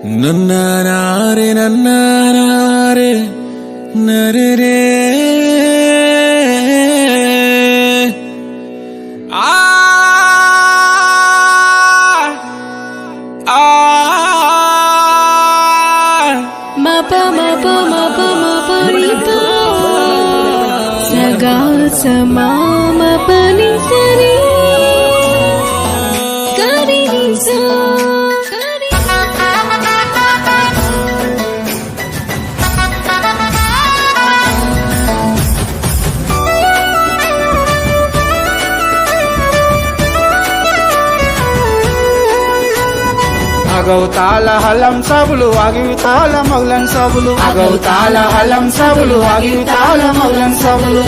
నన్నారే నన్నారే నరే ఆ ఆ మప మప మప మప రిపా సగా సమా మప ని సరి గరి ని సా అగౌతాల హలం సబులు అగితాల మౌలన్ సబులు అగౌతాల హలం సబులు అగితాల మౌలన్ సబులు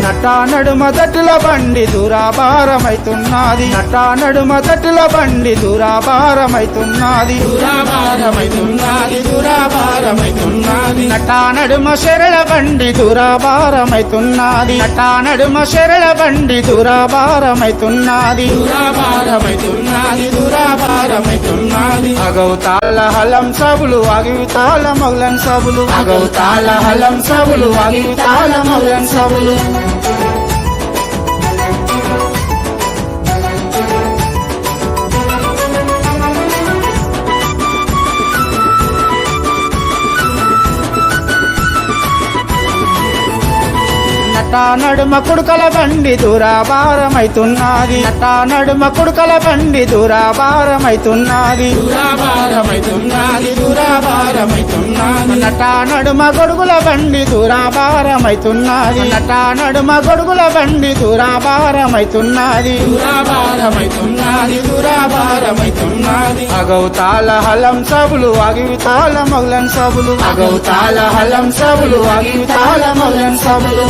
నటా నడుమ తట్టుల బండి దురాభారమైతున్నది నటా నడుమ తట్టుల బండి దురాభారమైతున్నది దురాభారమైతున్నది దురాభారమైతున్నది నటా నడుమ శరళ బండి దురాభారమైతున్నది నటా నడుమ శరళ బండి దురాభారమైతున్నది దురాభారమైతున్నది దురాభారమైతున్నది అగౌతాల హలం సబులు అగితాల మౌలన్ సబులు అగౌతాల హలం సబులు అగితాల మౌలన్ సబులు నటా నడుమ కుడుకల బండి దురాభారమైతున్నది నటా నడుమ కుడుకల బండి దురాభారమైతున్నది దురాభారమైతున్నది దురాభారమైతున్నది నటా నడుమ గొడుగుల బండి దురాభారమైతున్నది నటా నడుమ గొడుగుల బండి దురాభారమైతున్నది దురాభారమైతున్నది దురాభారమైతున్నది అగౌతాల హలం సబులు అగితాల మౌలన్ సబులు అగౌతాల హలం సబులు అగితాల మౌలన్ సబులు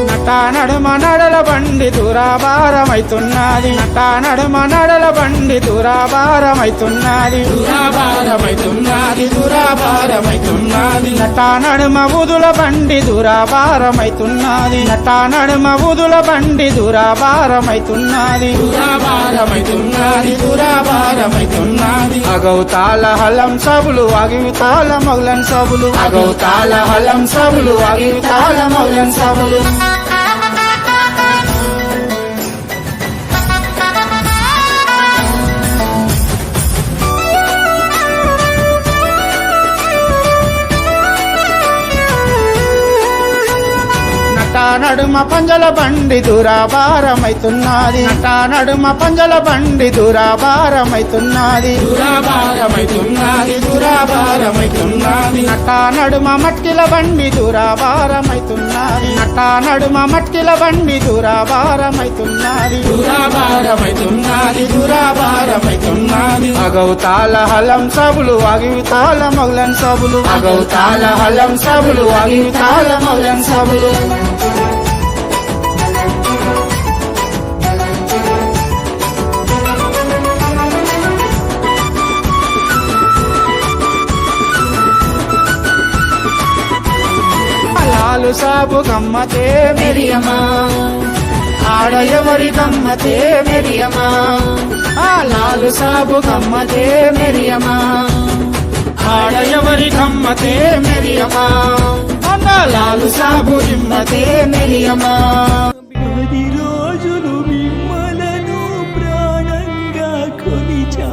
నటా నడుమ నడల బండి దురాభారమైతున్నది నటా నడుమ నడల బండి దురాభారమైతున్నది దురాభారమైతున్నది దురాభారమైతున్నది నటా నడుమ బుధుల బండి దురాభారమైతున్నది నటా నడుమ బుధుల బండి దురాభారమైతున్నది దురాభారమైతున్నది దురాభారమైతున్నది అగౌతాల హలం సబులు అగితాల మౌలన్ సబులు అగౌతాల హలం సబులు అగితాల మౌలన్ సబులు నటా నడుమ పంజల బండి దురాభారమైతున్నది నటా నడుమ పంజల బండి దురాభారమైతున్నది దురాభారమైతున్నది దురాభారమైతున్నది నటా నడుమ మట్కిల బండి దురాభారమైతున్నది నటా నడుమ మట్కిల బండి దురాభారమైతున్నది దురాభారమైతున్నది దురాభారమైతున్నది అగౌతాల హలం సబులు అగితాల మౌలన్ సబులు అగౌతాల హలం సబులు అగితాల మౌలన్ సబులు లాలు సాబు గమ్మతే మెరియమా ఆడ ఎవరి గమ్మతే మెరియమా ఆ లాలు సాబు గమ్మతే మెరియమా ఆడ ఎవరి గమ్మతే మెరియమా అన్న లాలు సాబు హిమ్మతే మెరియమా 10 రోజులు మిమ్మలను ప్రాణంగా కొలిచా